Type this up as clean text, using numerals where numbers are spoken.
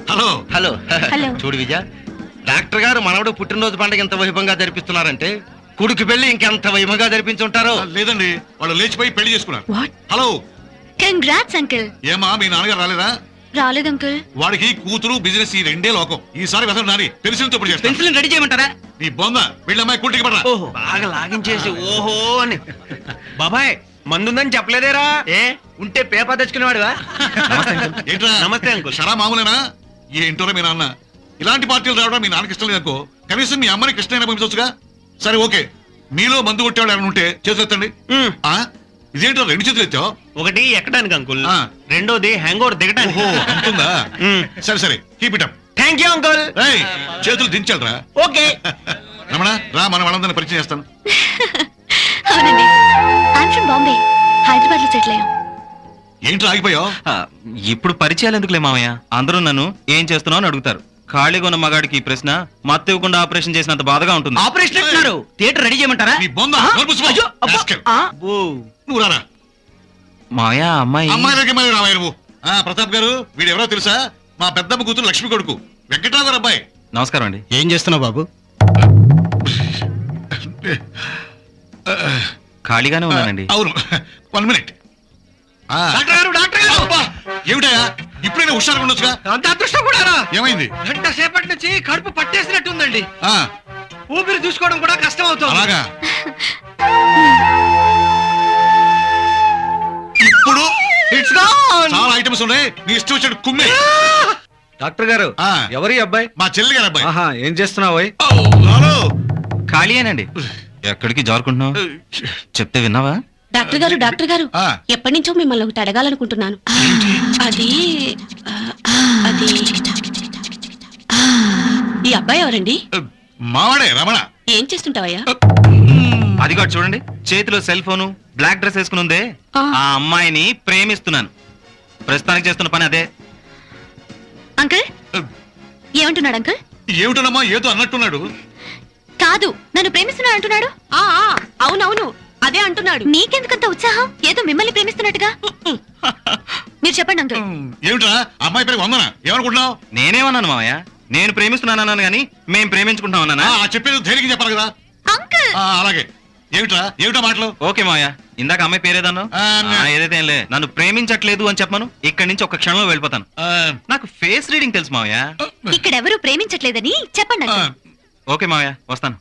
Hello hello hello. చూడు విజయ, doctor గారు మనవడు పుట్టినరోజు పండుగ ఇంత వైభవంగా జరిపిస్తున్నారంటే కొడుకు పెళ్లి ఇంకెంత వైభవంగా జరిపించుంటారో. లేదండి, వాళ్ళు లేచిపోయి పెళ్లి చేసుకున్నారు. వాట్? Hello, congrats uncle. ఏమా మీ నాన్నగారు రాలేదా? రాలేదు అంకుల్. వాడికి కూతురు బిజినెస్ ఈ రెండే లోకం. ఈసారి వెతలు నాని పెన్సిల్ తోప్పుడు చేస్తాను. పెన్సిల్ రెడీ చేయమంటారా? నీ బొంద వీళ్ళ అమ్మాయి కూటికి పడరా. ఓహో, బాగా లాగించేసి ఓహో అని. బాబాయ్ మందుందని చెప్పలేదేరా? ఏ ఉంటే పేపర్ తెచ్చుకునేవాడువా? ఏంట్రా నమస్తే అంకుల్. షరా మామూలేనా? ఏంటోరా మీ నాన్న ఇలాంటి పార్టీలు రావడం మీ నాన్నకి ఇష్టం లేదనుకో, కనీసం మీ అమ్మని కృష్ణైనా పంపించవచ్చుగా. సరే ఓకే, మీలో మందు కొట్టేవాడు ఎవరైనా ఉంటే చేతులు ఎత్తండి. ఇదేంటో రెండు చేతులు ఎత్తావు? ఒకటి ఎక్కడానికి అంకుల్, ఆ. రెండోది హ్యాంగ్ ఓవర్ దిగడానికి. ఓహో అంతుందా? సరే సరే, keep it up. Thank you uncle. ఏయ్, చేతులు దించాలరా. ఓకే. రమణ రా, మన వాళ్ళందరినీ పరిచయం చేస్తాను. అవునండి, ఐఎమ్ ఫ్రమ్ బాంబే. హైదరాబాద్ లో సెటిల్ అయ్యాం. ఏంట్రా ఆగిపోయావు? ఇప్పుడు పరిచయాలు ఎందుకులే మామయ్య, అందరూ నన్ను ఏం చేస్తున్నావు అని అడుగుతారు. ఖాళీగా ఉన్న మగాడికి ఈ ప్రశ్న మత్తు ఇవ్వకుండా ఆపరేషన్ చేసినంత బాధగా ఉంటుంది. ఆపరేషన్ అంటున్నారు, థియేటర్ రెడీ చేయమంటారా? నీ బొంద నోరు మూసుకో. అయ్యో, అబ్బా. రాస్కెల్. ఆ. నువ్వు రారా. మామయ్య అమ్మాయి అమ్మాయి దగ్గర మరి రావా నువ్వు. ప్రతాప్ గారు, వీడెవరో తెలుసా? మా పెద్దమ్మ కూతురు లక్ష్మి కొడుకు వెంకట్రావు గారు అబ్బాయి. నమస్కారం అండి. ఏం చేస్తున్నావు బాబు? ఖాళీగానే ఉన్నానండి. అవును, 1 మినిట్. డాక్టర్ గారు, డాక్టర్ గారు! ఏమిటయా, ఇప్పుడైనా హుషారుగా ఉండొచ్చుగా. అంత అదృష్టం కూడా ఏమైంది? గంట సేపటి నుంచి కడుపు పట్టేసినట్టుందండి. ఆ, ఊపిరి చూసుకోవడం కూడా కష్టం అవుతుంది. అలాగా. ఇప్పుడు ఇట్స్ గాన్. చాలా ఐటమ్స్ ఉన్నాయి, నీ ఇష్టం వచ్చాడు కుమ్మి. డాక్టర్ గారు, ఆ. ఎవరి అబ్బాయి? మా చెల్లి గారు అబ్బాయి. ఆహా, ఏం చేస్తున్నావు? హలో. ఖాళీయేనండి. ఎక్కడికి జారుకుంటున్నావు? చెప్తే విన్నావా? డాక్టర్ గారు ఆ. ఎప్పటి నుంచో మిమ్మల్ని ఒకటి అడగాలనుకుంటున్నాను. అది అది ఈ అబ్బాయి ఎవరండి? మావాడే రమణ. ఏం చేస్తుంటావయ్యా? అది కూడా చూడండి, చేతిలో సెల్ ఫోను, బ్లాక్ డ్రెస్ వేసుకుని ఉందే, ఆ. ఆ అమ్మాయిని ప్రేమిస్తున్నాను. ప్రస్తుతానికి చేస్తున్న పని అదే. అంకుల్ ఏమంటున్నాడు అంకుల్? ఏమిటనమ్మా ఏదో అన్నట్టున్నాడు. కాదు, నన్ను ప్రేమిస్తున్నాడు అంటున్నాడు. అవునవును, అదే అంటున్నాడు. నీకెందుకంత ఉత్సాహం? ఏదో మిమ్మల్ని ప్రేమిస్తున్నట్టుగా. మీరు చెప్పండి అంకుల్. ఏమిట్రా అమ్మాయి పేరు వందన, ఏమనుకుంటున్నావు? నేనేమన్నాను మామయ్య? నేను ప్రేమిస్తున్నాను అన్నాను కానీ మేం ప్రేమించుకుంటాం అన్నానా? చెప్పేది ధైర్యంగా చెప్పాలి కదా. అంకుల్ అలాగే. ఏమిటా మాటలు? ఓకే మామయ్య, ఇందాక అమ్మాయి పేరేదన్నా? ఏదైతే ఏంలే, నన్ను ప్రేమించట్లేదు అని చెప్పను. ఇక్కడి నుంచి ఒక క్షణంలో వెళ్ళిపోతాను. నాకు ఫేస్ రీడింగ్ తెలుసు మామయ్య. ఇక్కడెవరూ ప్రేమించట్లేదని చెప్పండి అంకుల్. ఓకే మామయ్య, వస్తాను.